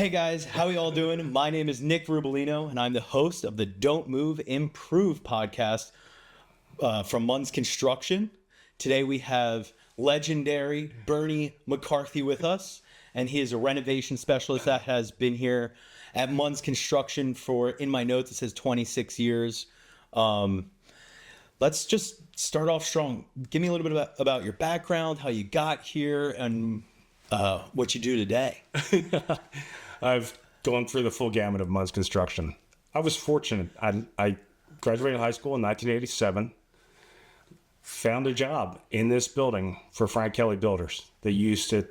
Hey guys, how you all doing? My name is Nick Rubolino, and I'm the host of the Don't Move, Improve podcast from Munz Construction. Today we have legendary Bernie McCarthy with us, and he is a renovation specialist that has been here at Munz Construction for, in my notes, it says 26 years. Let's just start off strong. Give me a little bit about your background, how you got here, and what you do today. I've gone through the full gamut of Munz Construction. I was fortunate. I graduated high school in 1987, found a job in this building for Frank Kelly Builders. They used to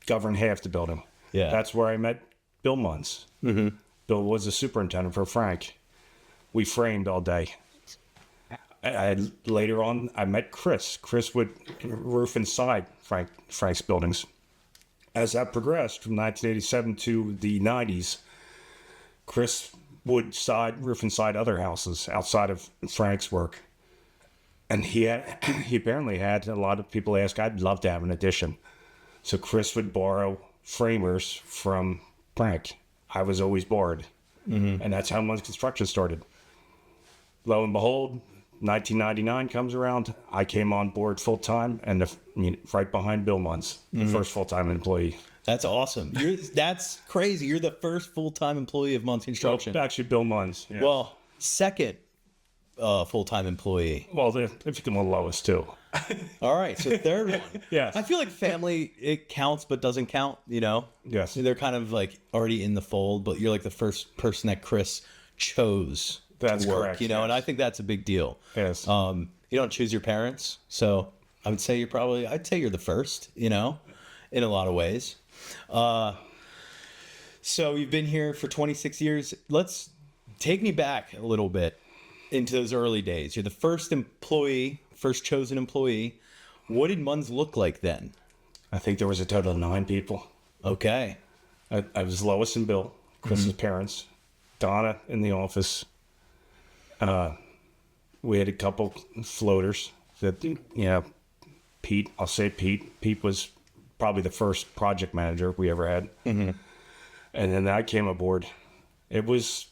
govern half the building. Yeah. That's where I met Bill Munz. Mm-hmm. Bill was the superintendent for Frank. We framed all day. Later on, I met Chris. Chris would roof inside Frank's buildings. As that progressed from 1987 to the 90s, Chris would roof inside other houses outside of Frank's work. And he apparently had a lot of people ask, I'd love to have an addition. So Chris would borrow framers from Frank. I was always bored. Mm-hmm. And that's how Munz Construction started. Lo and behold, 1999 comes around. I came on board full time, and right behind Bill Munz, the first full time employee. That's awesome. That's crazy. You're the first full time employee of Munz Construction. Well, actually, Bill Munz. Yeah. Well, second full time employee. Well, if you can the lowest too. All right, so third one. Yeah. I feel like family, it counts but doesn't count. You know. Yes. They're kind of like already in the fold, but you're like the first person that Chris chose. That's to work, correct. You know, yes. and I think that's a big deal. Yes. You don't choose your parents, so I would say I'd say you're the first, you know, in a lot of ways. So you've been here for 26 years. Let's take me back a little bit into those early days. You're the first chosen employee. What did Munz look like then? I think there was a total of 9 people. Okay. I was Lois and Bill, Chris's parents, Donna in the office. We had a couple floaters that, Pete, I'll say Pete. Pete was probably the first project manager we ever had. Mm-hmm. And then I came aboard. It was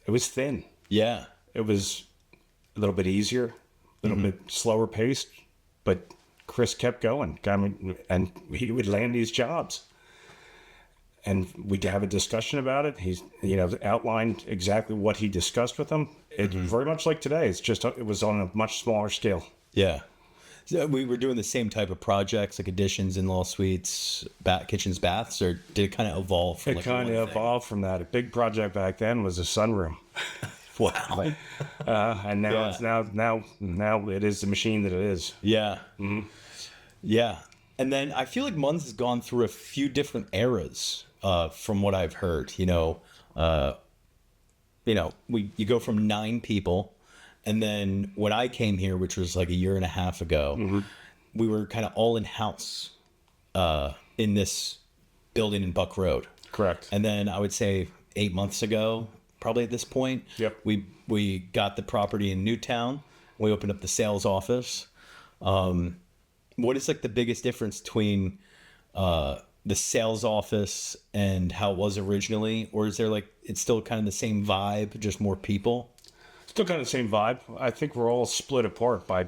thin. Yeah. It was a little bit easier, a little bit slower paced, but Chris kept going. And he would land these jobs. And we'd have a discussion about it. He's, outlined exactly what he discussed with them. It's very much like today. It was on a much smaller scale. Yeah. So we were doing the same type of projects, like additions, in-law suites, kitchens, baths, or did it kind of evolve from It kind of evolved from that. A big project back then was a sunroom. Wow. And now it's now it is the machine that it is. Yeah. Mm-hmm. Yeah. And then I feel like Munz has gone through a few different eras, from what I've heard. You go from 9 people, and then when I came here, which was like a year and a half ago, we were kind of all in house in this building in Buck Road. Correct. And then I would say 8 months ago, probably at this point, yep, we got the property in Newtown. We opened up the sales office. What is like the biggest difference between the sales office and how it was originally? Or is there it's still kind of the same vibe, just more people? Still kind of the same vibe. I think we're all split apart by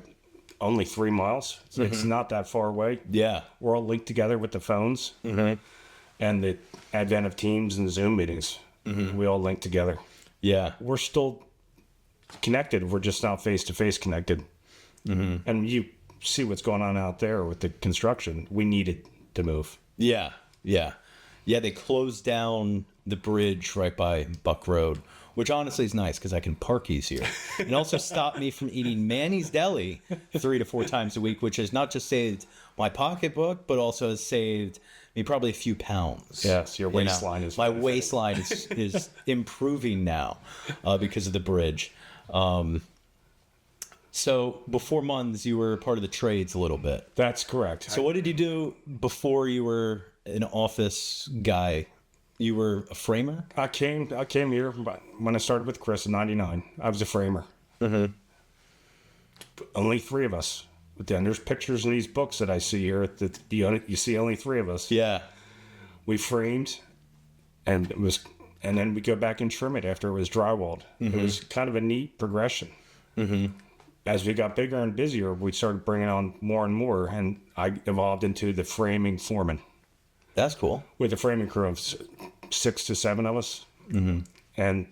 only 3 miles. It's not that far away. Yeah. We're all linked together with the phones and the advent of Teams and Zoom meetings. We all link together. Yeah. We're still connected. We're just not face-to-face connected. And you see what's going on out there with the construction. We needed to move. Yeah. They closed down the bridge right by Buck Road, which honestly is nice because I can park easier. And also stopped me from eating Manny's Deli 3 to 4 times a week, which has not just saved my pocketbook, but also has saved me probably a few pounds. Yes, your waistline is... My waistline is improving now because of the bridge. So before Munz, you were part of the trades a little bit. That's correct. So what did you do before you were an office guy? You were a framer? I came here when I started with Chris in 99. I was a framer. Only 3 of us. But then there's pictures in these books that I see here that you see only 3 of us. Yeah. We framed and then we go back and trim it after it was drywalled. It was kind of a neat progression. As we got bigger and busier, we started bringing on more and more, and I evolved into the framing foreman That's cool. with a framing crew of 6 to 7 of us. And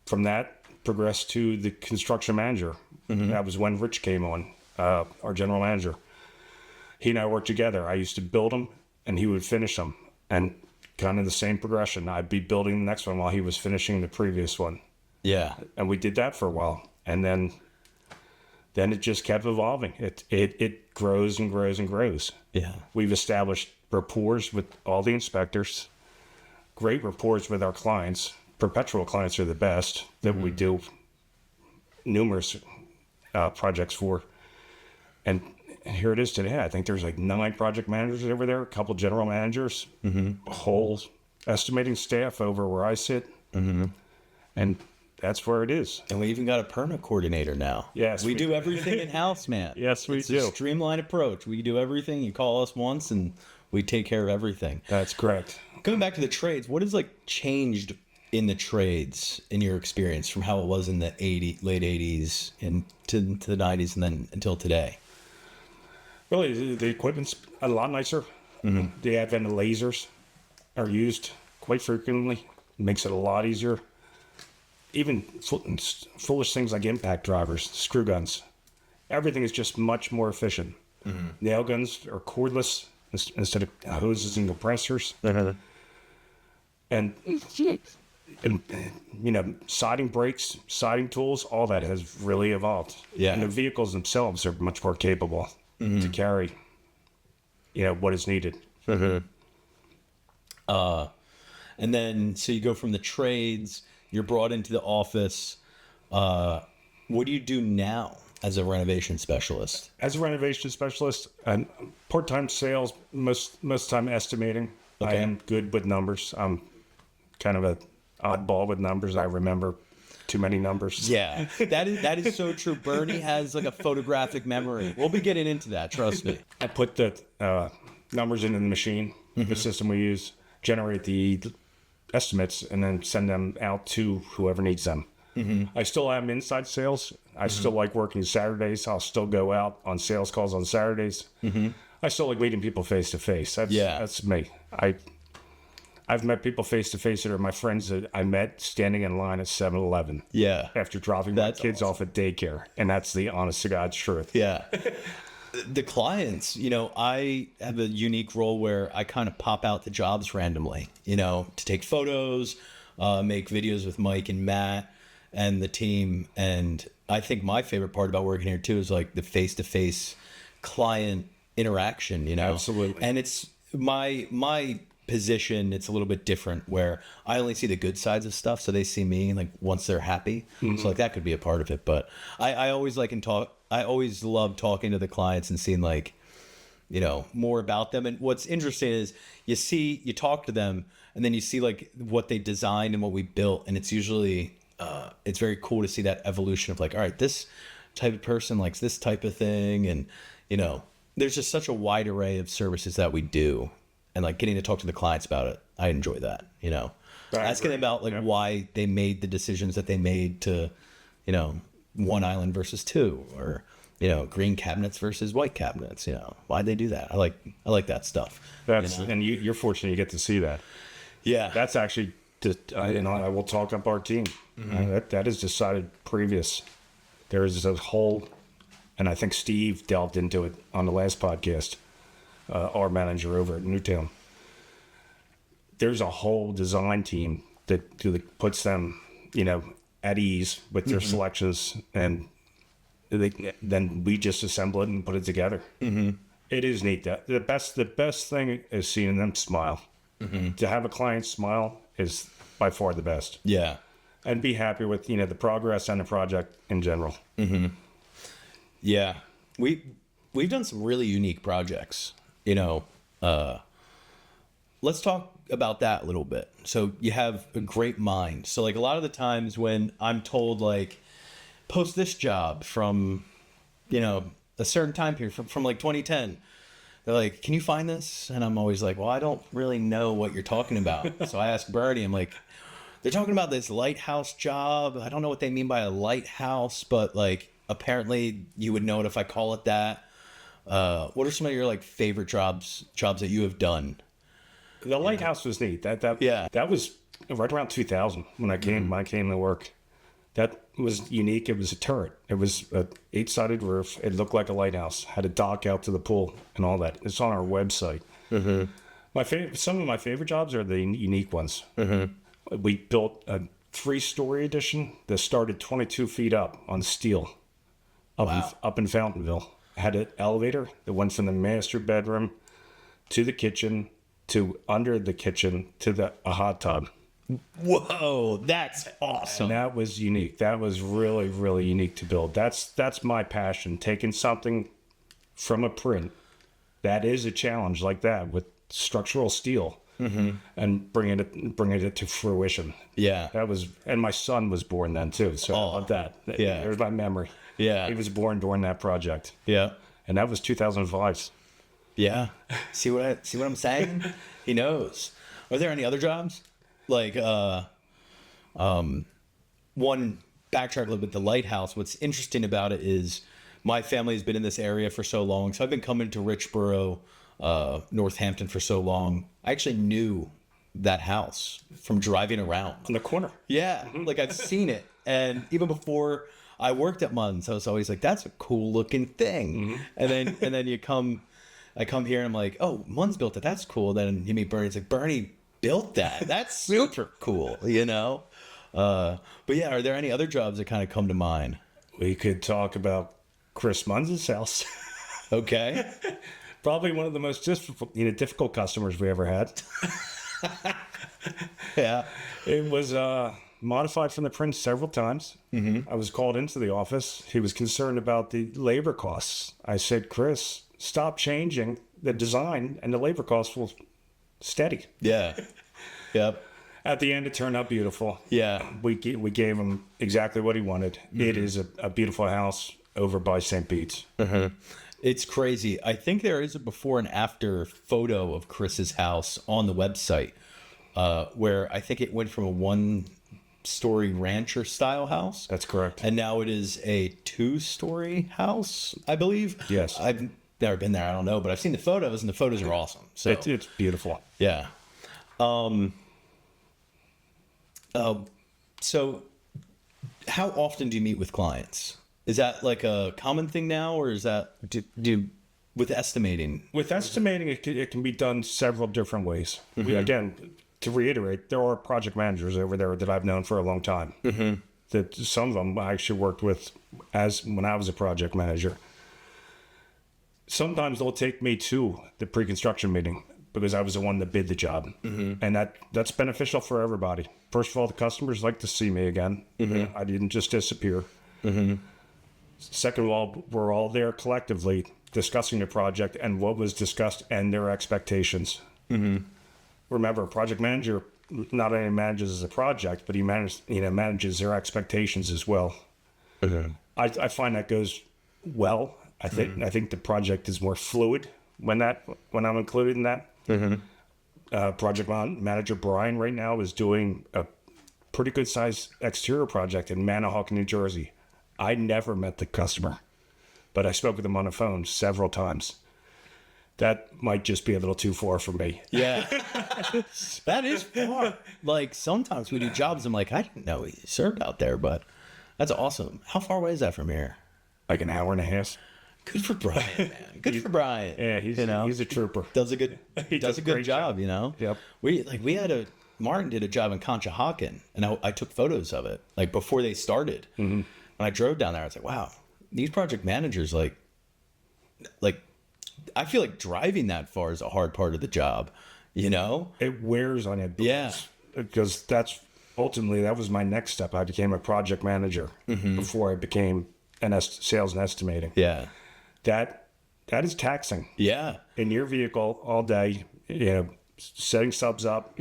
from that, progressed to the construction manager. That was when Rich came on, our general manager. He and I worked together. I used to build them, and he would finish them. And kind of the same progression. I'd be building the next one while he was finishing the previous one. Yeah. And we did that for a while. And then it just kept evolving. It grows and grows and grows. Yeah. We've established rapport with all the inspectors, great rapport with our clients. Perpetual clients are the best that we do numerous projects for. And here it is today. I think there's like 9 project managers over there, a couple general managers, a whole estimating staff over where I sit. And that's where it is. And we even got a permit coordinator now. Yes, We we do everything in-house, man. Yes, we It's do. a streamlined approach. We do everything. You call us once and we take care of everything. That's correct. Going back to the trades, what has like changed in the trades in your experience from how it was in the late 80s and to the 90s and then until today? Really, the equipment's a lot nicer. The advent of lasers are used quite frequently. Makes it a lot easier. Even foolish things like impact drivers, screw guns. Everything is just much more efficient. Nail guns are cordless instead of hoses and compressors. And siding brakes, siding tools, all that has really evolved. Yeah. And the vehicles themselves are much more capable to carry, what is needed. And then, so you go from the trades, you're brought into the office. What do you do now as a renovation specialist? As a renovation specialist, part-time sales, most time estimating. I Okay. am good with numbers. I'm kind of a oddball with numbers. I remember too many numbers. Yeah, that is so true. Bernie has like a photographic memory. We'll be getting into that, trust me. I put the numbers into the machine, the system we use, generate the estimates, and then send them out to whoever needs them. I still am inside sales. I still like working Saturdays. I'll still go out on sales calls on Saturdays. I still like meeting people face to face. That's me. I've met people face to face that are my friends that I met standing in line at 7-Eleven. Yeah. After dropping my That's kids off at daycare. And that's the honest to God's truth. Yeah. The clients, I have a unique role where I kind of pop out the jobs randomly, to take photos, make videos with Mike and Matt and the team. And I think my favorite part about working here too is like the face-to-face client interaction, Absolutely. And it's my position, it's a little bit different where I only see the good sides of stuff, so they see me like once they're happy. So like that could be a part of it. But I always I always love talking to the clients and seeing like, more about them. And what's interesting is you talk to them and then you see like what they designed and what we built. And it's usually, it's very cool to see that evolution of like, all right, this type of person likes this type of thing. And, there's just such a wide array of services that we do. And like getting to talk to the clients about it, I enjoy that, asking them about like why they made the decisions that they made to, one island versus 2, or, green cabinets versus white cabinets, why'd they do that? I like that stuff. And you're fortunate you get to see that. Yeah. That's actually, I will talk up our team. That is decided previous. There is a whole, and I think Steve delved into it on the last podcast, our manager over at Newtown. There's a whole design team that puts them, at ease with their selections, and then we just assemble it and put it together. It is neat. The best thing is seeing them smile. To have a client smile is by far the best. Yeah. And be happy with the progress and the project in general. Yeah. We've done some really unique projects. Let's talk about that a little bit. So you have a great mind. So like a lot of the times when I'm told like post this job from, a certain time period from like 2010, they're like, can you find this? And I'm always like, well, I don't really know what you're talking about. So I asked Bernie, I'm like, they're talking about this lighthouse job. I don't know what they mean by a lighthouse, but like apparently you would know it if I call it that. What are some of your like favorite jobs that you have done? The lighthouse was neat. Yeah. That was right around 2000 when I came to work. That was unique. It was a turret. It was a 8-sided roof. It looked like a lighthouse. Had a dock out to the pool and all that. It's on our website. Some of my favorite jobs are the unique ones. We built a 3-story addition that started 22 feet up on steel up in Fountainville. Had an elevator that went from the master bedroom to the kitchen to under the kitchen to a hot tub. Whoa, that's awesome. And that was unique. That was really, really unique to build. That's my passion. Taking something from a print that is a challenge like that with structural steel and bringing it to fruition. Yeah. That was, and my son was born then too. So I love that. Yeah. There's my memory. Yeah. He was born during that project. Yeah. And that was 2005. Yeah. See what I'm saying? He knows. Are there any other jobs? Like one backtrack a little bit, the lighthouse. What's interesting about it is my family has been in this area for so long. So I've been coming to Richboro, Northampton for so long. I actually knew that house from driving around. On the corner. Yeah. Like I've seen it. And even before I worked at Munz, I was always like, that's a cool looking thing. And then I come here and I'm like, oh, Munz built it. That's cool. Then you meet Bernie. It's like, Bernie built that. That's super cool, you know? But yeah, are there any other jobs that kind of come to mind? We could talk about Chris Munz's house. Okay. Probably one of the most difficult customers we ever had. Yeah. It was modified from the print several times. I was called into the office. He was concerned about the labor costs. I said, Chris, stop changing the design and the labor costs will steady. Yeah. Yep. At the end, it turned out beautiful. Yeah. We gave him exactly what he wanted. It is a beautiful house over by St. Pete's. It's crazy. I think there is a before and after photo of Chris's house on the website, where I think it went from a 1-story rancher style house. That's correct. And now it is a 2-story house, I believe. Yes. I've never been there. I don't know, but I've seen the photos and the photos are awesome. So It's beautiful. yeah. So how often do you meet with clients? Is that like a common thing now, or is that with estimating? With estimating, it can be done several different ways. Again, to reiterate, there are project managers over there that I've known for a long time. That some of them I actually worked with when I was a project manager. Sometimes they'll take me to the pre-construction meeting because I was the one that bid the job, and that's beneficial for everybody. First of all, the customers like to see me again. I didn't just disappear. Second of all, we're all there collectively discussing the project and what was discussed and their expectations. Remember, a project manager not only manages the project, but he manages their expectations as well. I find that goes well. I think the project is more fluid when I'm included in that. Project manager Brian right now is doing a pretty good sized exterior project in Manahawkin, New Jersey. I never met the customer, but I spoke with him on the phone several times. That might just be a little too far for me. Yeah. That is far. Like sometimes we do jobs, I'm like, I didn't know he served out there, but that's awesome. How far away is that from here? Like an hour and a half. Good for Brian, man. Good for Brian. Yeah, he's a trooper. Does a good does a good great job, you know? Yep. Martin did a job in Conshohocken, and I took photos of it like before they started. When I drove down there, I was like, wow, these project managers like I feel like driving that far is a hard part of the job, you know? It wears on you. Yeah. Because that was my next step. I became a project manager before I became sales and estimating. Yeah. That is taxing. Yeah. In your vehicle all day, setting subs up,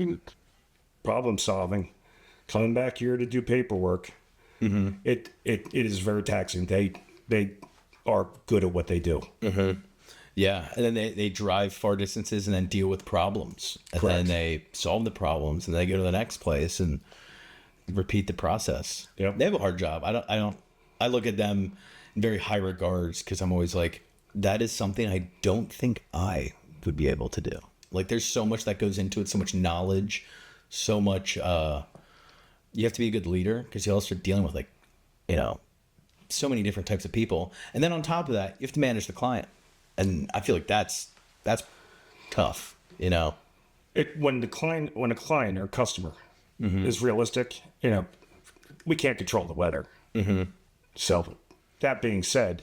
problem solving, coming back here to do paperwork. It is very taxing. They are good at what they do. Yeah, and then they drive far distances and then deal with problems, and Correct. then they solve the problems, and they go to the next place and repeat the process. Yep. They have a hard job. I look at them in very high regards because I'm always like, that is something I don't think I would be able to do. Like, there's so much that goes into it, so much knowledge, so much. You have to be a good leader because you also are dealing with so many different types of people, and then on top of that, you have to manage the client. And I feel like that's tough, When a client or customer is realistic, we can't control the weather. So that being said,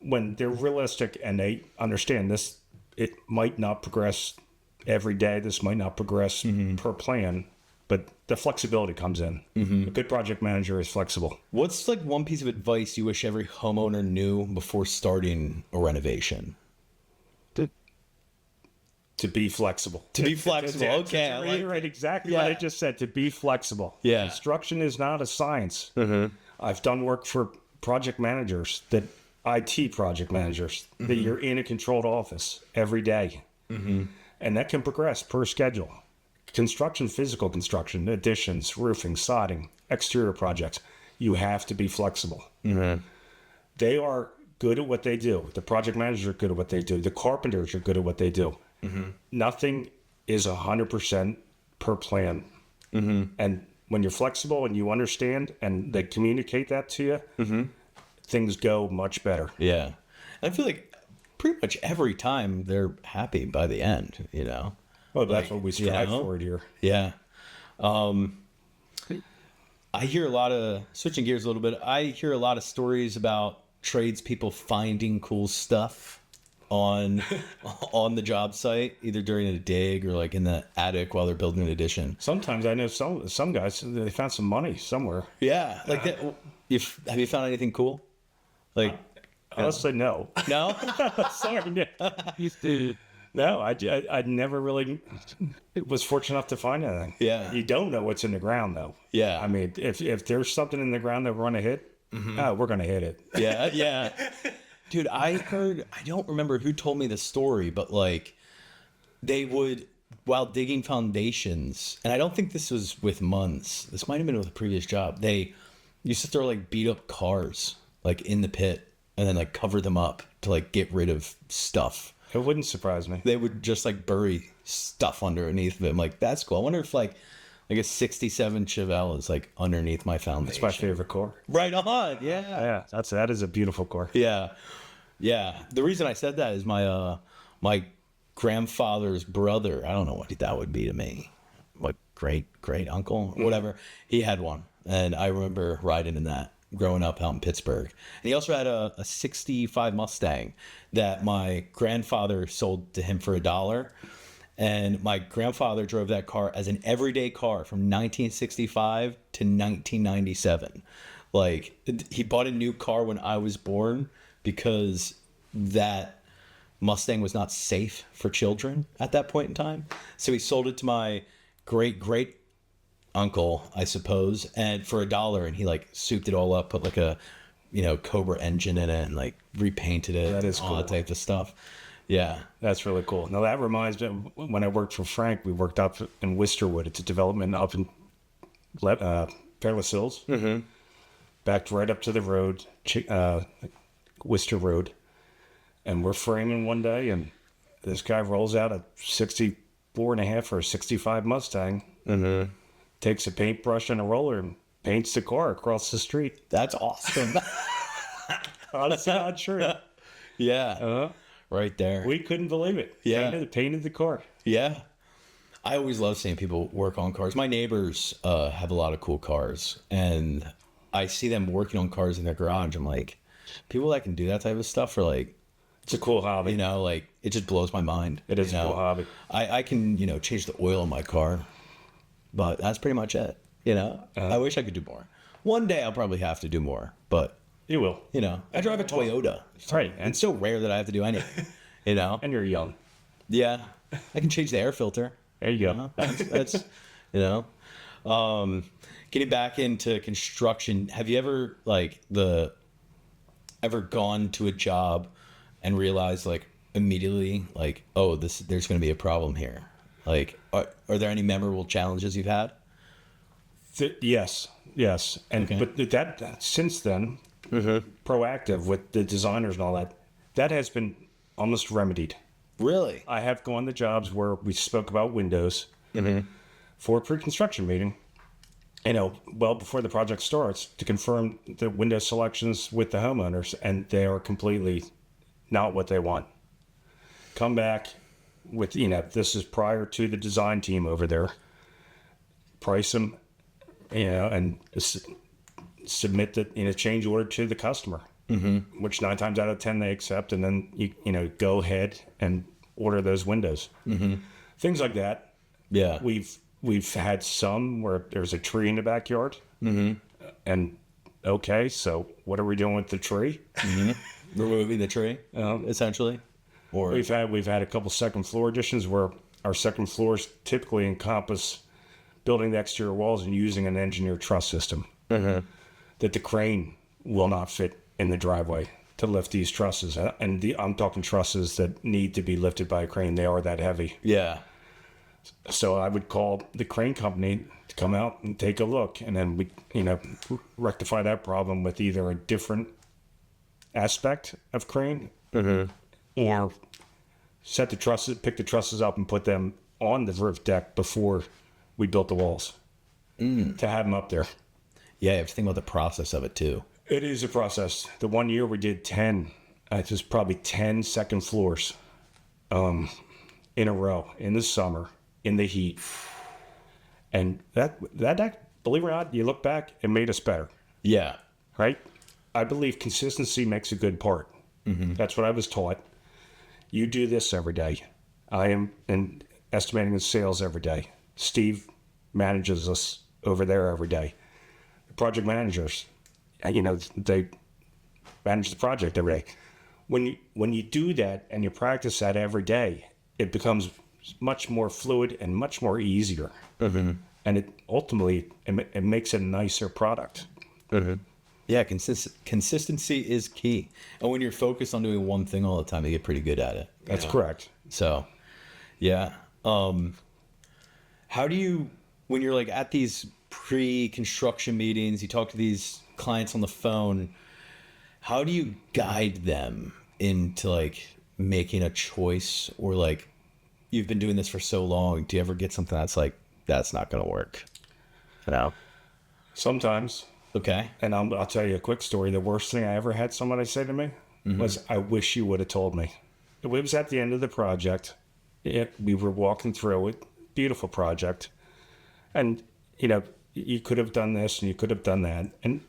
when they're realistic and they understand this, it might not progress every day. This might not progress per plan, but the flexibility comes in. A good project manager is flexible. What's like one piece of advice you wish every homeowner knew before starting a renovation? To be flexible. To be flexible. Okay. To reiterate exactly what I just said, to be flexible. Yeah. Construction is not a science. I've done work for project managers, IT project managers, that you're in a controlled office every day. And that can progress per schedule. Construction, physical construction, additions, roofing, sodding, exterior projects, you have to be flexible. They are good at what they do. The project managers are good at what they do. The carpenters are good at what they do. Nothing is 100% per plan. And when you're flexible and you understand and they communicate that to you, things go much better. Yeah. And I feel like pretty much every time they're happy by the end, Well, that's what we strive you know? for here. Yeah. I hear a lot of, switching gears a little bit, I hear a lot of stories about tradespeople finding cool stuff on the job site, either during a dig or like in the attic while they're building an addition. Sometimes I know some guys, they found some money somewhere. Yeah. Like that. Have you found anything cool? Like, Honestly, no. no? Sorry. No, I never really was fortunate enough to find anything. Yeah. You don't know what's in the ground, though. Yeah. I mean, if there's something in the ground that we're going to hit, we're going to hit it. Yeah. Yeah. Dude, I don't remember who told me the story, but like they would, while digging foundations, and I don't think this was with Munz, this might have been with a previous job, they used to throw like beat up cars like in the pit and then like cover them up to like get rid of stuff. It wouldn't surprise me. They would just like bury stuff underneath of it. I'm like, that's cool. I wonder if like a 67 Chevelle is like underneath my foundation. It's my favorite car. Right on. Yeah. Yeah, that is a beautiful car. Yeah. Yeah. The reason I said that is my grandfather's brother, I don't know what that would be to me. What great uncle, whatever. He had one. And I remember riding in that growing up out in Pittsburgh. And he also had a 65 Mustang that my grandfather sold to him for $1. And my grandfather drove that car as an everyday car from 1965 to 1997. Like, he bought a new car when I was born because that Mustang was not safe for children at that point in time. So he sold it to my great uncle, I suppose, and for $1, and he like souped it all up, put like a Cobra engine in it, and like repainted it. That is all cool. that type of stuff. Yeah. That's really cool. Now, that reminds me, when I worked for Frank, we worked up in Worcesterwood. It's a development up in Fairless Hills. Backed right up to the road, Worcester Road. And we're framing one day, and this guy rolls out a 64.5 or a 65 Mustang, takes a paintbrush and a roller and paints the car across the street. That's awesome. Honestly, not true. Yeah. Right there. We couldn't believe it. Yeah. Painted the car. Yeah. I always love seeing people work on cars. My neighbors have a lot of cool cars, and I see them working on cars in their garage. I'm like, people that can do that type of stuff are like, It's a cool hobby. like it just blows my mind. It is a cool hobby. I can, change the oil in my car, but that's pretty much it. I wish I could do more. One day I'll probably have to do more, but You will. I drive a Toyota. Right. And it's so rare that I have to do anything, And you're young. Yeah. I can change the air filter. There you go. That's getting back into construction. Have you ever ever gone to a job and realized like, immediately like, oh, there's going to be a problem here? Like, are there any memorable challenges you've had? Yes, and Okay. but that since then, proactive with the designers and all that, that has been almost remedied. Really? I have gone to jobs where we spoke about windows for a pre-construction meeting, well before the project starts, to confirm the window selections with the homeowners, and they are completely not what they want. Come back with, this is prior to the design team over there, price them, and submit the change order to the customer, which 9 times out of 10 they accept, and then you go ahead and order those windows, things like that. Yeah. We've had some where there's a tree in the backyard, and okay, so what are we doing with the tree? Removing the tree, essentially. Or We've had a couple second floor additions where our second floors typically encompass building the exterior walls and using an engineered truss system that the crane will not fit in the driveway to lift these trusses. And I'm talking trusses that need to be lifted by a crane. They are that heavy. yeah. So I would call the crane company to come out and take a look, and then we, rectify that problem with either a different aspect of crane or set the trusses, pick the trusses up and put them on the roof deck before we built the walls to have them up there. Yeah, you have to think about the process of it too. It is a process. The one year we did 10, it was probably 10 second floors in a row in the summer, in the heat. And that, believe it or not, you look back, it made us better, Yeah. right? I believe consistency makes a good part. That's what I was taught. You do this every day. I am in estimating and sales every day. Steve manages us over there every day. The project managers, they manage the project every day. When you do that and you practice that every day, it becomes much more fluid and much more easier. And it ultimately it makes it a nicer product. Yeah, consistency is key. And when you're focused on doing one thing all the time, you get pretty good at it. That's correct. So, yeah. How do you, when you're like at these pre-construction meetings, you talk to these clients on the phone, how do you guide them into like making a choice, or like, you've been doing this for so long, do you ever get something that's like, that's not going to work? Sometimes. Okay. And I'll tell you a quick story. The worst thing I ever had somebody say to me was, I wish you would have told me. It was at the end of the project. We were walking through it. Beautiful project. And, you could have done this and you could have done that. And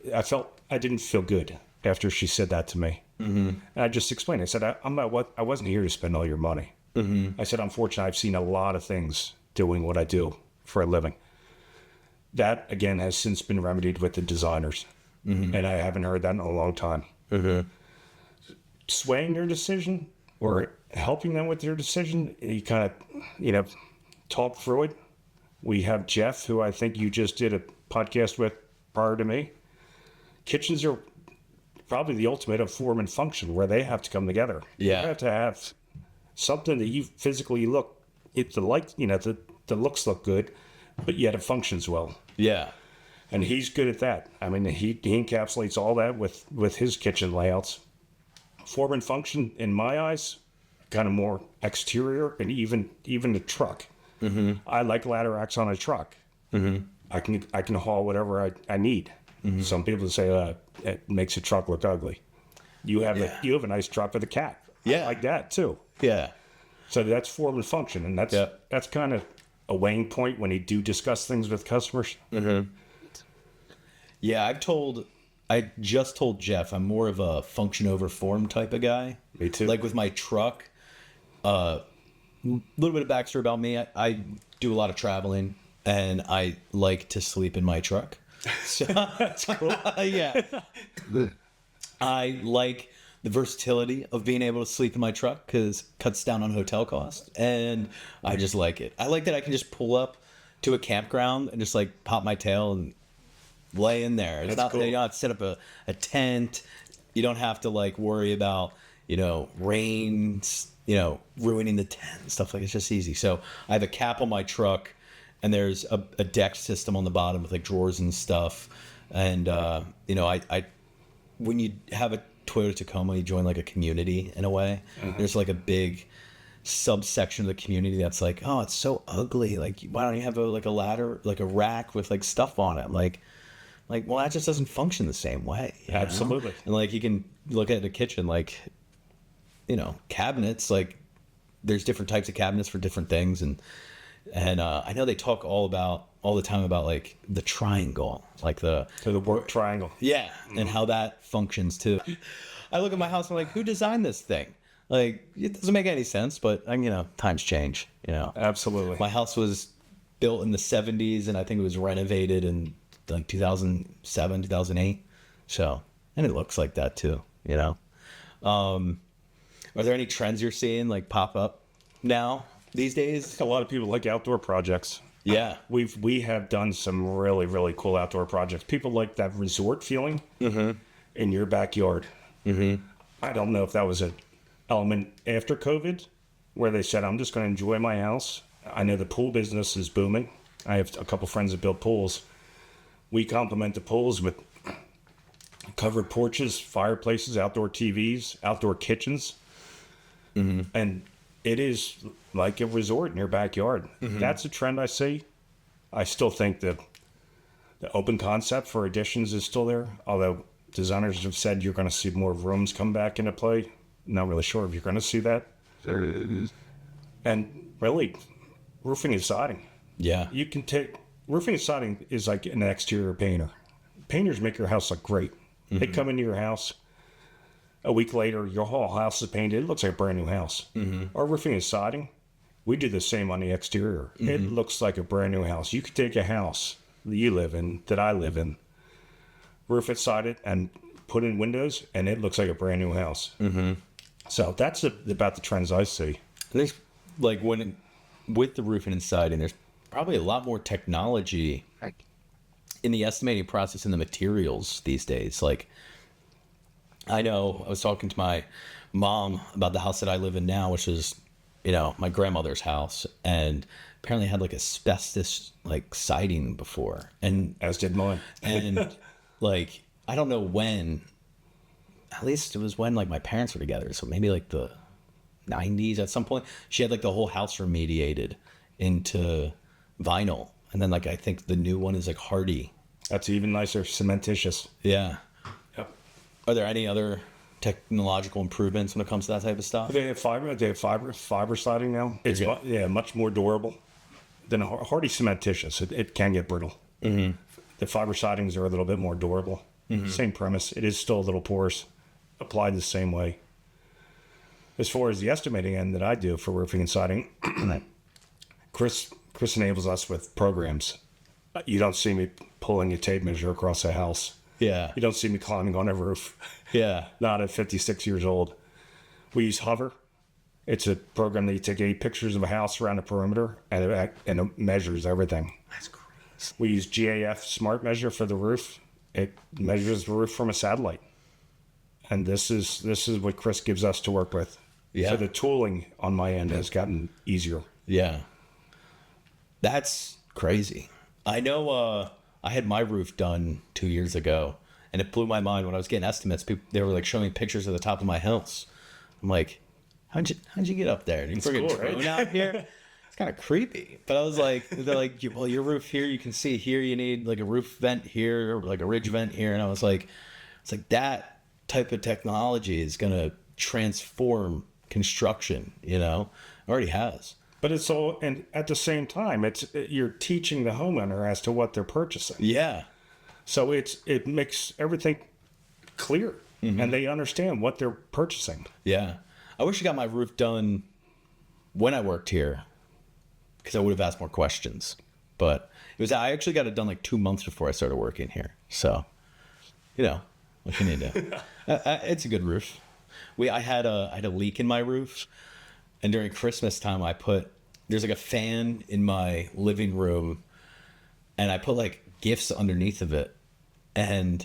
I didn't feel good after she said that to me. And I just explained. I said, I wasn't here to spend all your money. I said, unfortunately, I've seen a lot of things doing what I do for a living. That, again, has since been remedied with the designers. And I haven't heard that in a long time. Swaying their decision or helping them with their decision, you kind of, talk through it. We have Jeff, who I think you just did a podcast with prior to me. Kitchens are probably the ultimate of form and function, where they have to come together. Yeah. You have to have something that you physically look, the looks look good, but yet it functions well. Yeah. And he's good at that. I mean, he encapsulates all that with his kitchen layouts. Form and function, in my eyes, kind of more exterior, and even the truck. I like ladder racks on a truck. I can haul whatever I need. Some people say it makes a truck look ugly. You have a nice truck with a cat. Yeah. I like that too. Yeah. So that's form and function, and that's kind of a weighing point when you do discuss things with customers. Yeah, I just told Jeff I'm more of a function over form type of guy. Me too. Like with my truck, a little bit of backstory about me. I do a lot of traveling, and I like to sleep in my truck. So that's cool. Yeah. I like the versatility of being able to sleep in my truck because it cuts down on hotel costs, and I just like it. I like that I can just pull up to a campground and just like pop my tail and lay in there. It's That's not, cool. you don't have to set up a tent. You don't have to like worry about, rains, ruining the tent, stuff like it's just easy. So I have a cap on my truck, and there's a deck system on the bottom with like drawers and stuff. And I when you have a Toyota Tacoma, you join like a community in a way. There's like a big subsection of the community that's like, oh, it's so ugly. Like, why don't you have a ladder, like a rack with like stuff on it? Like, well, that just doesn't function the same way. Absolutely. And like, you can look at the kitchen, like, cabinets, like there's different types of cabinets for different things. And I know they talk all the time about like the triangle, like the work triangle. Yeah. And how that functions too. I look at my house and I'm like, who designed this thing? Like, it doesn't make any sense, but times change, Absolutely. My house was built in the 70s and I think it was renovated in like 2007, 2008. So, and it looks like that too, Are there any trends you're seeing like pop up now these days? A lot of people like outdoor projects. Yeah. We have done some really, really cool outdoor projects. People like that resort feeling in your backyard. I don't know if that was an element after COVID where they said, I'm just going to enjoy my house. I know the pool business is booming. I have a couple friends that build pools. We complement the pools with covered porches, fireplaces, outdoor TVs, outdoor kitchens. And it is like a resort in your backyard. That's a trend I see. I still think that the open concept for additions is still there, although designers have said you're going to see more rooms come back into play. Not really sure if you're going to see that. There it is. And really, roofing and siding. Yeah. You can take roofing and siding is like an exterior painter. Painters make your house look great. They come into your house. A week later, your whole house is painted. It looks like a brand new house. Our roofing and siding, we do the same on the exterior. It looks like a brand new house. You could take a house that you live in, that I live in, roof it, side it, and put in windows, and it looks like a brand new house. So that's about the trends I see. I think like with the roofing and siding, there's probably a lot more technology in the estimating process and the materials these days. Like, I know I was talking to my mom about the house that I live in now, which is, my grandmother's house, and apparently had like asbestos like siding before, and As did mine. and like I don't know when. At least it was when like my parents were together, so maybe like the 90s at some point. She had like the whole house remediated into vinyl, and then like I think the new one is like hardy. That's even nicer, cementitious. Yeah. Yep. Are there any other technological improvements when it comes to that type of stuff? They have fiber siding now. It's much more durable than a hardy cementitious. It can get brittle. The fiber sidings are a little bit more durable. Same premise. It is still a little porous, applied the same way. As far as the estimating end that I do for roofing and siding, Chris enables us with programs. You don't see me pulling a tape measure across a house. Yeah. You don't see me climbing on a roof. Yeah. Not at 56 years old. We use Hover. It's a program that you take 8 pictures of a house around the perimeter, and it measures everything. That's crazy. We use GAF Smart Measure for the roof. It measures the roof from a satellite. And this is what Chris gives us to work with. Yeah. So the tooling on my end has gotten easier. Yeah. That's crazy. I know I had my roof done 2 years ago, and it blew my mind when I was getting estimates. They were like showing me pictures of the top of my house. I'm like, how'd you get up there? Did you bring a cool, drone right? out here? It's kind of creepy. But I was like, they're like, well, your roof here, you can see here, you need like a roof vent here, or like a ridge vent here. And I was like, it's like that type of technology is going to transform construction, already has. But it's all, and at the same time, you're teaching the homeowner as to what they're purchasing. Yeah. So it makes everything clear, and they understand what they're purchasing. Yeah. I wish I got my roof done when I worked here, because I would have asked more questions. But I actually got it done like 2 months before I started working here. So, what can you do? It's a good roof. I had a leak in my roof, and during Christmas time, there's like a fan in my living room, and I put like gifts underneath of it, and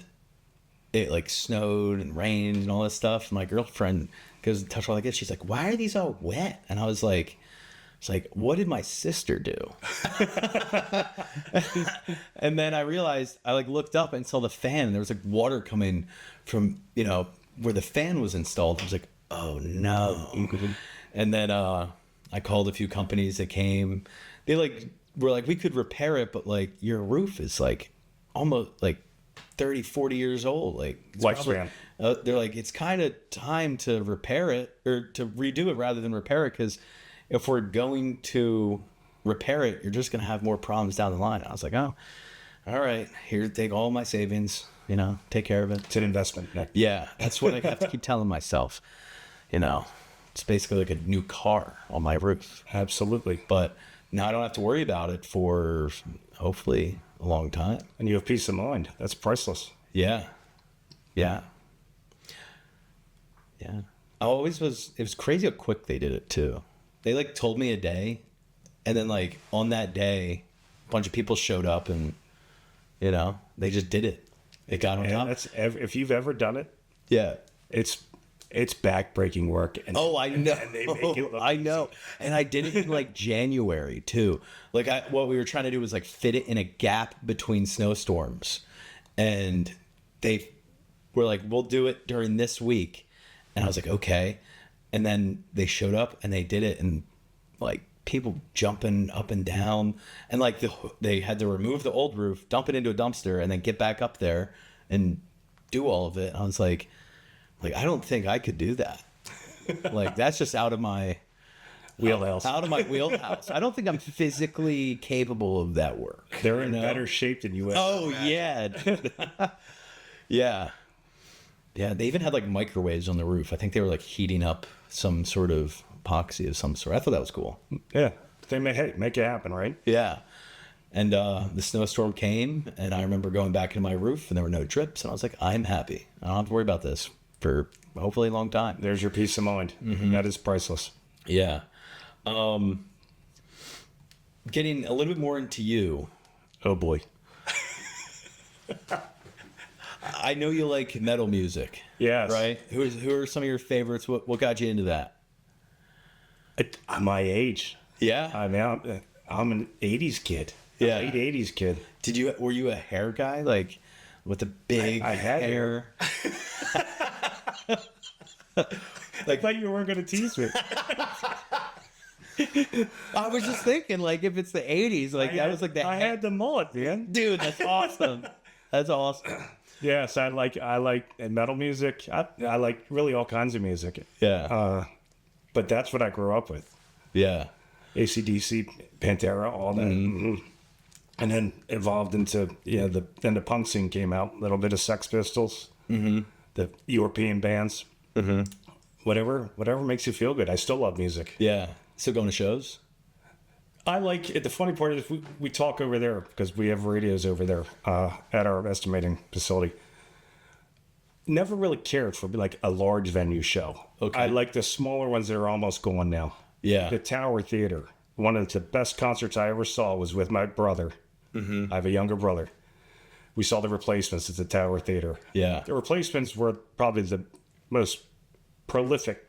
it like snowed and rained and all this stuff. And my girlfriend goes to touch all like this. She's like, "Why are these all wet?" And I was like, "It's like, what did my sister do?" And then I realized, I like looked up and saw the fan, and there was like water coming from, you know, where the fan was installed. I was like, "Oh no!" And then I called a few companies that came. They like were like, "We could repair it, but like your roof is like almost like 30, 40 years old. Like it's Lifespan. they're like, it's kind of time to repair it or to redo it rather than repair it, because if we're going to repair it, you're just going to have more problems down the line." I was like, "Oh, all right, here, take all my savings, you know, take care of it." It's an investment, Nick. Yeah, that's what I have to keep telling myself. You know, it's basically like a new car on my roof. Absolutely. But now I don't have to worry about it for hopefully a long time. And you have peace of mind. That's priceless. Yeah. Yeah. Yeah. It was crazy how quick they did it too. They like told me a day, and then like on that day, a bunch of people showed up, and you know, they just did it. They got on top. And if you've ever done it, Yeah. it's back-breaking work. And, Oh, I know. And they make it look I know. And I did it in like January too. Like what we were trying to do was like fit it in a gap between snowstorms. And they were like, "We'll do it during this week." And I was like, "Okay." And then they showed up and they did it, and like people jumping up and down, and like they had to remove the old roof, dump it into a dumpster, and then get back up there and do all of it. I was like, I don't think I could do that. Like, that's just out of my wheelhouse. Out of my wheelhouse. I don't think I'm physically capable of that work. They're in better shape than you ever Oh, imagined. yeah. Yeah. Yeah, they even had like microwaves on the roof. I think they were like heating up some sort of epoxy of some sort. I thought that was cool. Yeah. They make it happen, right? Yeah. And the snowstorm came, and I remember going back into my roof, and there were no drips, and I was like, "I'm happy. I don't have to worry about this for hopefully a long time." There's your peace of mind. Mm-hmm. That is priceless. Yeah. Getting a little bit more into you. Oh boy. I know you like metal music. Yes. Right? Who are some of your favorites? What got you into that? At my age. Yeah. I mean, I'm an 80s kid. Yeah. Late 80s kid. Were you a hair guy? Like with the big I had hair? I thought you weren't going to tease me. I was just thinking, like, if it's the 80s, like that was like the I had the mullet, man. Dude, that's awesome. That's awesome. Yes, I like metal music. I like really all kinds of music. Yeah. But that's what I grew up with. Yeah. AC/DC, Pantera, all that. Mm-hmm. And then evolved into, then the punk scene came out. A little bit of Sex Pistols, the European bands. Mm-hmm. Whatever makes you feel good. I still love music. Yeah. Still going to shows? I like it. The funny part is we talk over there because we have radios over there at our estimating facility. Never really cared for like a large venue show. Okay. I like the smaller ones that are almost gone now. Yeah. The Tower Theater. One of the best concerts I ever saw was with my brother. Mm-hmm. I have a younger brother. We saw the Replacements at the Tower Theater. Yeah. The Replacements were probably the most prolific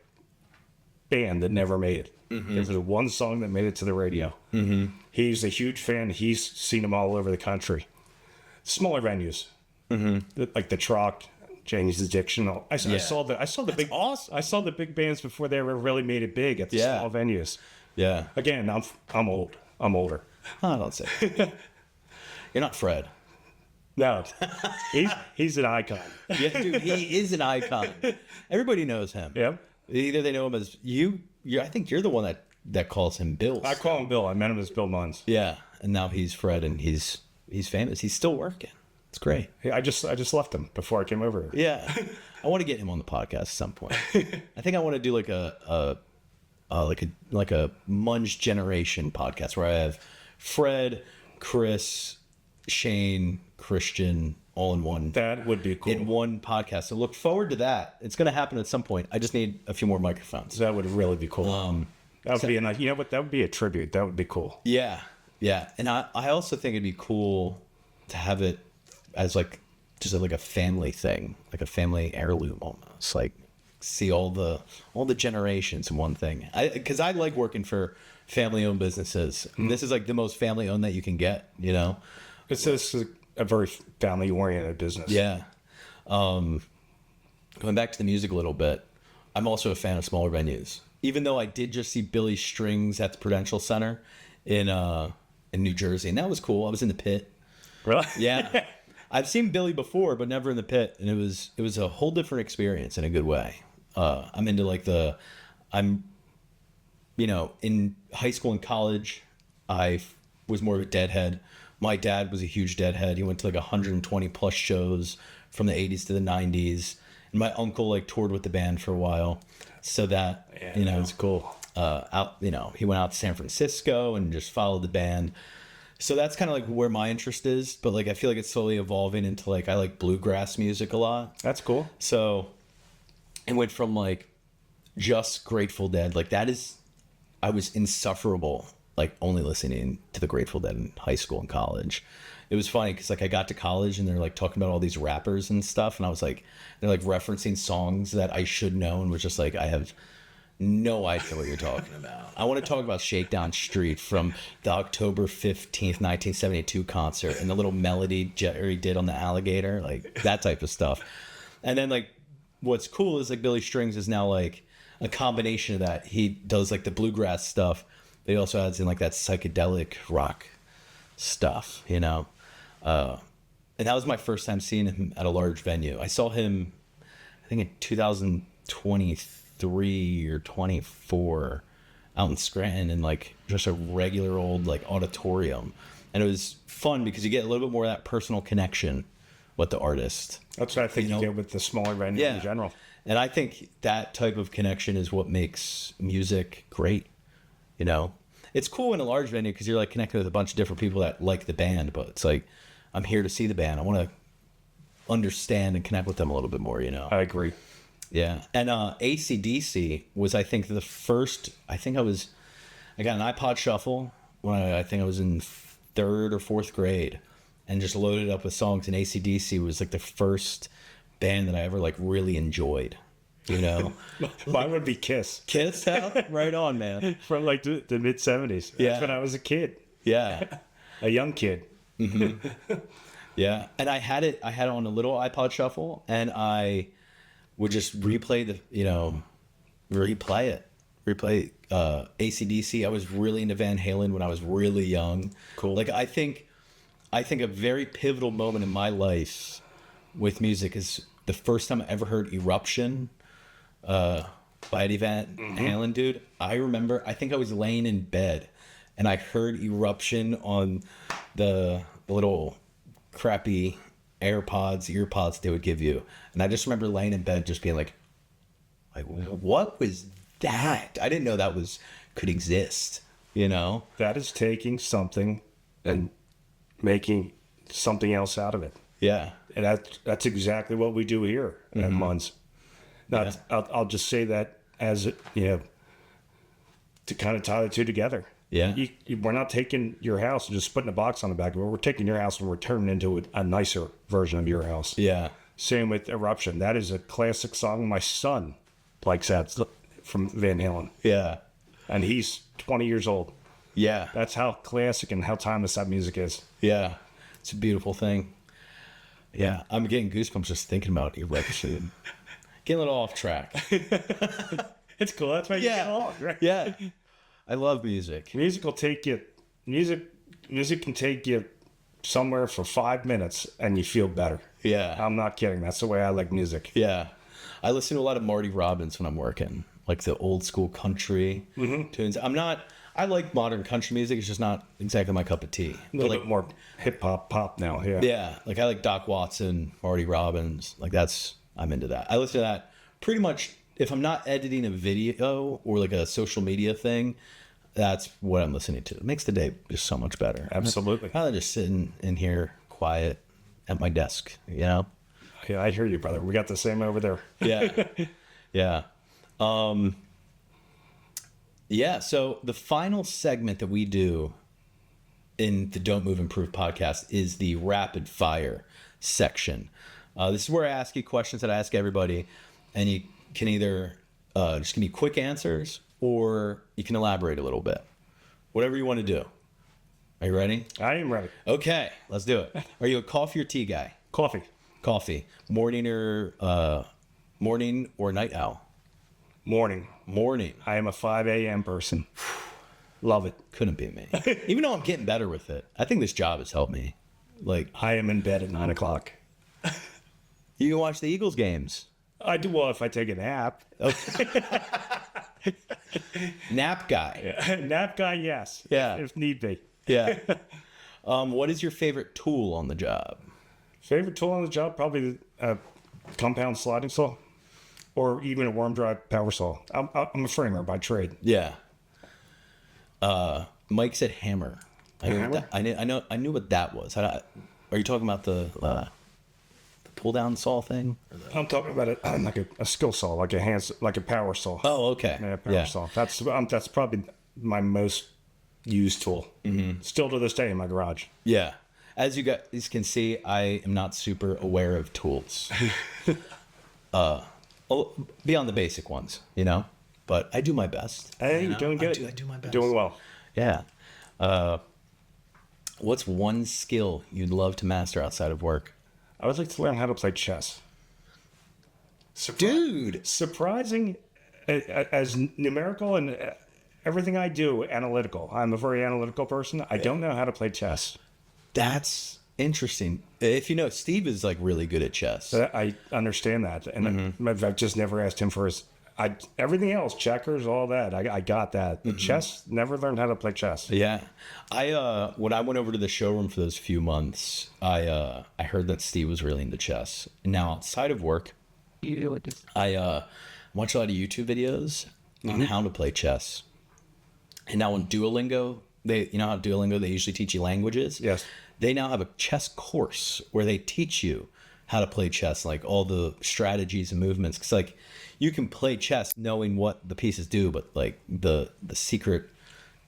band that never made it. Mm-hmm. There was one song that made it to the radio. Mm-hmm. He's a huge fan. He's seen them all over the country. Smaller venues, like the Troc, Janie's Addiction. I saw the big. Awesome. I saw the big bands before they ever really made it big at the small venues. Yeah. Again, I'm old. I'm older. Oh, don't say it. You're not Fred. No, he's an icon. Yeah, dude, he is an icon. Everybody knows him. Yep. Either they know him as you. I think you're the one that calls him Bill. I call him Bill. I met him as Bill Munz. Yeah, and now he's Fred, and he's famous. He's still working. It's great. I just left him before I came over here. Yeah, I want to get him on the podcast at some point. I think I want to do like a Munz generation podcast where I have Fred, Chris, Shane, Christian, all in one. That would be cool. In one podcast. So look forward to that. It's going to happen at some point. I just need a few more microphones. That would really be cool. That would be a nice. You know what? That would be a tribute. That would be cool. Yeah, yeah. And I also think it'd be cool to have it as like just like a family thing, like a family heirloom almost. Like see all the generations in one thing. Because I like working for family-owned businesses. And this is like the most family-owned that you can get, you know? It's just a very family-oriented business. Yeah. Going back to the music a little bit, I'm also a fan of smaller venues. Even though I did just see Billy Strings at the Prudential Center in New Jersey, and that was cool. I was in the pit. Really? Yeah. I've seen Billy before, but never in the pit, and it was a whole different experience in a good way. I'm into like in high school and college, I was more of a Deadhead. My dad was a huge Deadhead. He went to like 120 plus shows from the 80s to the 90s. And my uncle like toured with the band for a while. So that, it's cool. He went out to San Francisco and just followed the band. So that's kind of like where my interest is. But like, I feel like it's slowly evolving into like, I like bluegrass music a lot. That's cool. So it went from like just Grateful Dead. Like I was insufferable, like only listening to the Grateful Dead in high school and college. It was funny because like I got to college and they're like talking about all these rappers and stuff. And I was like, they're like referencing songs that I should know. And was just like, I have no idea what you're talking about. I want to talk about Shakedown Street from the October 15th, 1972 concert and the little melody Jerry did on the alligator, like that type of stuff. And then like, what's cool is like Billy Strings is now like a combination of that. He does like the bluegrass stuff, but he also adds in like that psychedelic rock stuff, you know? And that was my first time seeing him at a large venue. I saw him, I think in 2023 or 24 out in Scranton in like just a regular old like auditorium. And it was fun because you get a little bit more of that personal connection with the artist. That's what I think you get with the smaller venues in general. And I think that type of connection is what makes music great. You know, it's cool in a large venue because you're like connected with a bunch of different people that like the band, but it's like, I'm here to see the band. I want to understand and connect with them a little bit more, you know? I agree. Yeah. And AC/DC was, I think, the first, I got an iPod Shuffle when I think I was in 3rd or 4th grade and just loaded up with songs. And AC/DC was like the first band that I ever like really enjoyed, you know? Mine would be Kiss. Kiss, huh? Right on, man. From like the mid 70s. That's Yeah. when I was a kid. Yeah. A young kid. Mm-hmm. Yeah. And I had it on a little iPod Shuffle and I would just replay AC/DC. I was really into Van Halen when I was really young. Cool. Like I think a very pivotal moment in my life with music is the first time I ever heard Eruption by Eddie Van Halen, dude. I remember, I think I was laying in bed and I heard Eruption on the little crappy earpods they would give you. And I just remember laying in bed just being like, what was that? I didn't know that could exist, you know? That is taking something and making something else out of it. Yeah. And that's exactly what we do here at Munz. Now, I'll just say that as to kind of tie the two together. Yeah. We're not taking your house and just putting a box on the back of it. We're taking your house and we're turning it into a nicer version of your house. Yeah. Same with Eruption. That is a classic song. My son likes that from Van Halen. Yeah. And he's 20 years old. Yeah. That's how classic and how timeless that music is. Yeah. It's a beautiful thing. Yeah. I'm getting goosebumps just thinking about Eruption. Getting a little off track. It's cool. That's why you get along, right? Yeah. I love music. Music will take you. Music can take you somewhere for 5 minutes and you feel better. Yeah. I'm not kidding. That's the way I like music. Yeah. I listen to a lot of Marty Robbins when I'm working, like the old school country tunes. I like modern country music. It's just not exactly my cup of tea. A little bit more hip hop pop now. Yeah. Yeah. Like I like Doc Watson, Marty Robbins. Like I'm into that. I listen to that pretty much if I'm not editing a video or like a social media thing. That's what I'm listening to. It makes the day just so much better. Absolutely. Rather just sitting in here quiet at my desk, you know? Yeah, I hear you, brother. We got the same over there. Yeah. Yeah. Yeah. So the final segment that we do in the Don't Move Improve podcast is the rapid fire section. This is where I ask you questions that I ask everybody, and you can either just give me quick answers or you can elaborate a little bit. Whatever you want to do. Are you ready? I am ready. Okay, let's do it. Are you a coffee or tea guy? Coffee. Coffee. Morning or night owl? Morning. Morning. I am a 5 a.m. person. Love it. Couldn't be me. Even though I'm getting better with it. I think this job has helped me. Like, I am in bed at 9 o'clock. you can watch the Eagles games. I do well if I take a nap. Nap guy. Nap guy, yes. Yeah. If need be. Yeah. What is your favorite tool on the job? Favorite tool on the job? Probably a compound sliding saw. Or even a worm drive power saw. I'm a framer by trade. Yeah. Mike said hammer. Hammer? I knew what that was. Are you talking about the pull down saw thing? I'm talking about it like a skill saw, like a power saw. Oh, okay. Yeah, power saw. That's probably my most used tool. Mm-hmm. Still to this day in my garage. Yeah. As you guys can see, I am not super aware of tools. Beyond the basic ones, but I do my best. Hey, you're doing good. I do my best. Doing well. Yeah. What's one skill you'd love to master outside of work? I would like to learn how to play chess. Dude. Surprising as numerical and everything I do analytical. I'm a very analytical person. I don't know how to play chess. That's interesting. If you know, Steve is like really good at chess. I understand that. And I've just never asked him for his... everything else, checkers, all that, I got that. But chess, never learned how to play chess. Yeah. When I went over to the showroom for those few months, I heard that Steve was really into chess. And now outside of work, I watch a lot of YouTube videos on how to play chess. And now on Duolingo, how Duolingo, they usually teach you languages. Yes. They now have a chess course where they teach you how to play chess, like all the strategies and movements. Because like you can play chess knowing what the pieces do, but like the secret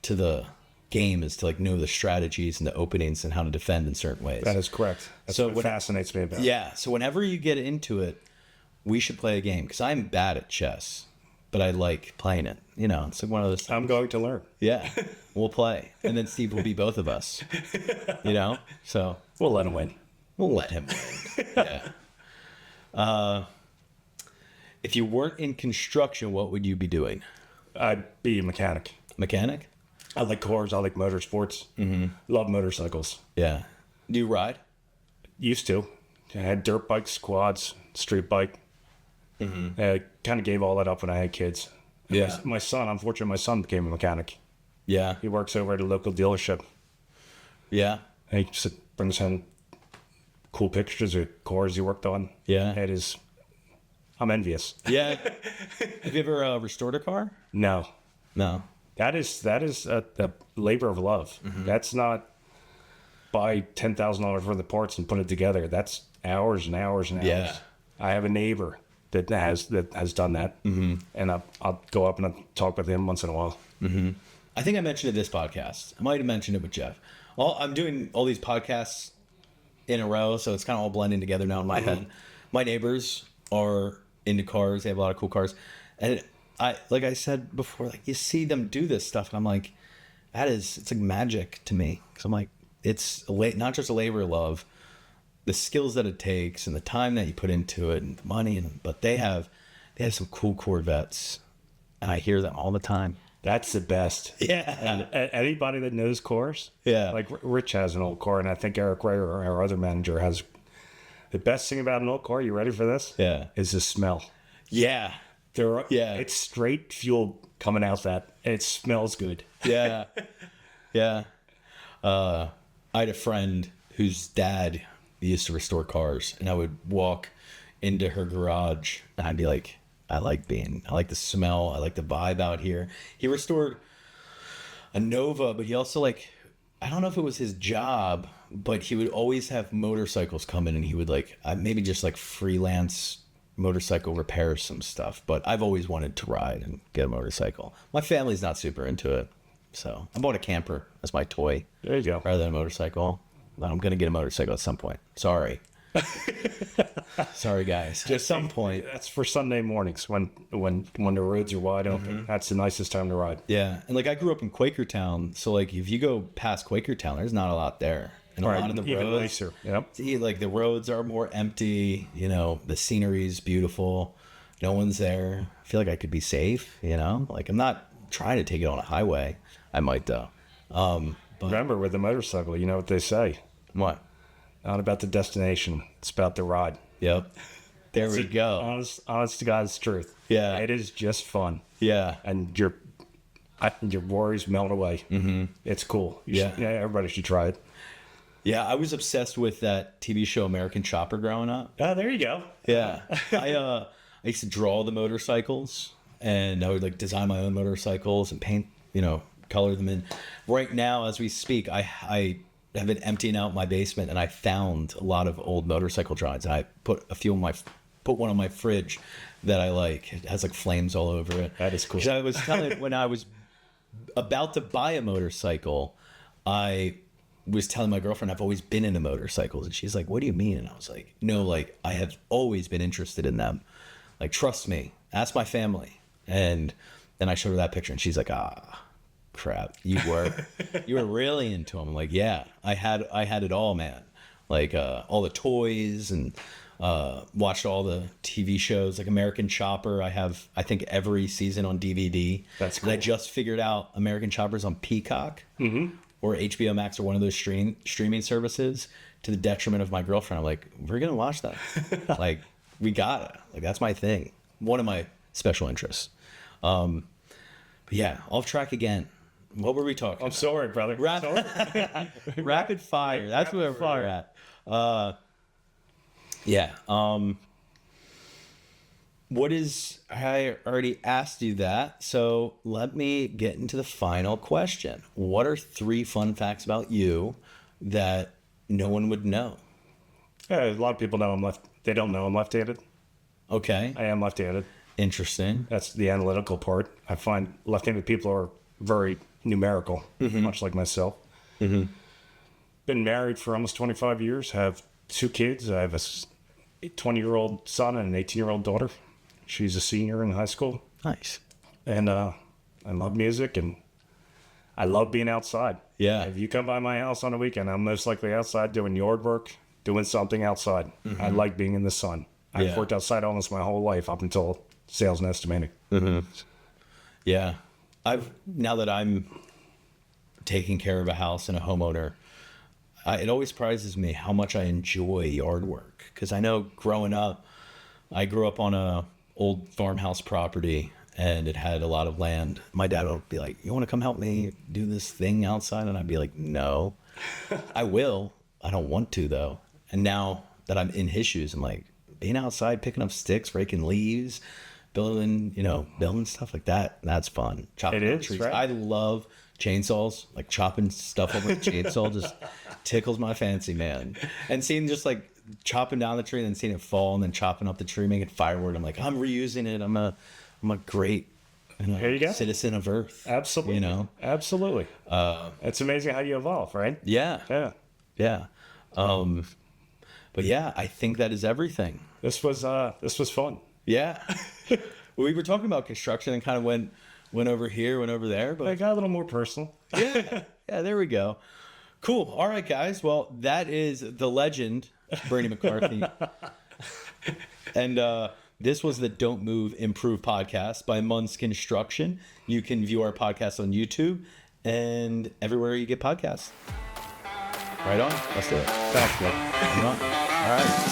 to the game is to like know the strategies and the openings and how to defend in certain ways. That is correct. That's what fascinates me about it. Yeah. So whenever you get into it, we should play a game because I'm bad at chess, but I like playing it. It's like one of those. I'm going to learn. Yeah, we'll play, and then Steve will be both of us. So We'll let him win. we'll let him win. Yeah. If you weren't in construction, what would you be doing? I'd be a mechanic. Mechanic? I like cars. I like motorsports. Mm-hmm. Love motorcycles. Yeah. Do you ride? Used to. I had dirt bikes, quads, street bike. Mm-hmm. I kind of gave all that up when I had kids. Yeah. My son became a mechanic. Yeah. He works over at a local dealership. Yeah. He just brings in cool pictures of cars he worked on. Yeah. I'm envious. Yeah. Have you ever restored a car? No. No. That is a labor of love. Mm-hmm. That's not buy $10,000 worth of parts and put it together. That's hours and hours and hours. Yeah. I have a neighbor that has done that, and I'll go up and I'll talk with him once in a while. Mm-hmm. I think I mentioned it this podcast. I might have mentioned it with Jeff. I'm doing all these podcasts in a row, so it's kind of all blending together now in my head. My neighbors are into cars. They have a lot of cool cars, and like I said before, like you see them do this stuff, and I'm like, it's like magic to me. Because I'm like, it's not just a labor of love. The skills that it takes and the time that you put into it and the money, but they have some cool Corvettes, and I hear them all the time. That's the best. Yeah. And anybody that knows cars, yeah. Like Rich has an old car, and I think Eric Ray, our other manager, has the best thing about an old car. You ready for this? Yeah. Is the smell. Yeah. It's straight fuel coming out that it smells good. Yeah. Yeah. I had a friend whose dad used to restore cars, and I would walk into her garage and I'd be like, I like the smell, I like the vibe out here. He restored a Nova, but he also I don't know if it was his job, but he would always have motorcycles come in, and he would maybe just freelance motorcycle repair some stuff. But I've always wanted to ride and get a motorcycle. My family's not super into it, so I bought a camper as my toy. There you go. Rather than a motorcycle. I'm going to get a motorcycle at some point. Sorry. Sorry, guys. At some point. That's for Sunday mornings when the roads are wide open. That's the nicest time to ride. Yeah. And like I grew up in Quakertown. So like if you go past Quakertown, there's not a lot there. And a lot of the Even roads. nicer. Yep. See, like the roads are more empty, the scenery's beautiful. No one's there. I feel like I could be safe, Like I'm not trying to take it on a highway. I might though. But Remember, with the motorcycle, you know what they say. what? Not about the destination. It's about the ride. Yep. There we go. Honest to God's truth. Yeah. It is just fun. Yeah. And your worries melt away. Mm-hmm. It's cool. Everybody should try it. Yeah, I was obsessed with that TV show American Chopper growing up. Oh, there you go. Yeah. I used to draw the motorcycles, and I would like design my own motorcycles and paint, color them in. Right now, as we speak, I have been emptying out my basement, and I found a lot of old motorcycle drawings. And I put one on my fridge that I like. It has like flames all over it. That is cool. 'Cause I was telling when I was about to buy a motorcycle, I was telling my girlfriend I've always been into motorcycles, and she's like, "What do you mean?" And I was like, "No, like I have always been interested in them. Like trust me, ask my family." And then I showed her that picture, and she's like, "Ah, crap, you were really into them." I'm like, "Yeah, I had it all, man. Like all the toys and watched all the TV shows, like American Chopper. I have I think every season on DVD. That's cool. And I cool. just figured out American Chopper's on Peacock." Or HBO Max or one of those streaming services, to the detriment of my girlfriend. I'm like, we're going to watch that. Like, we got it. Like, that's my thing. One of my special interests. But yeah, off track again. What were we talking I'm about? sorry, brother. Rapid fire. That's where we're at. Yeah. I already asked you that, so let me get into the final question. What are 3 fun facts about you that no one would know? Yeah, a lot of people know they don't know I'm left-handed. Okay. I am left-handed. Interesting. That's the analytical part. I find left-handed people are very numerical, much like myself. Been married for almost 25 years. Have 2 kids. I have a 20-year-old son and an 18-year-old daughter. She's a senior in high school. Nice. And I love music, and I love being outside. Yeah. If you come by my house on a weekend, I'm most likely outside doing yard work, doing something outside. I like being in the sun. I've Yeah. worked outside almost my whole life up until sales and estimating. Yeah. Now that I'm taking care of a house and a homeowner, it always surprises me how much I enjoy yard work. Because I know growing up, I grew up on a old farmhouse property, and it had a lot of land. My dad would be like, "You want to come help me do this thing outside?" And I'd be like, "No, I will. I don't want to though." And now that I'm in his shoes, I'm like, being outside, picking up sticks, raking leaves, building stuff like that. That's fun. Chopping It down is, trees. right? I love chainsaws. Like chopping stuff over the chainsaw just tickles my fancy, man. And seeing just like chopping down the tree and then seeing it fall and then chopping up the tree, making firewood. I'm like, I'm reusing it. I'm a great Here you go. citizen of Earth. Absolutely. Absolutely. It's amazing how you evolve, right? Yeah. Yeah. Yeah. But yeah, I think that is everything. This was fun. Yeah. We were talking about construction and kind of went over here, went over there, I but got a little more personal. yeah, there we go. Cool. All right, guys. Well, that is the legend, Bernie McCarthy. And this was the Don't Move, Improve podcast by Munz Construction. You can view our podcast on YouTube and everywhere you get podcasts. Right on. Let's do it. Thanks, Nick. Right on. All right.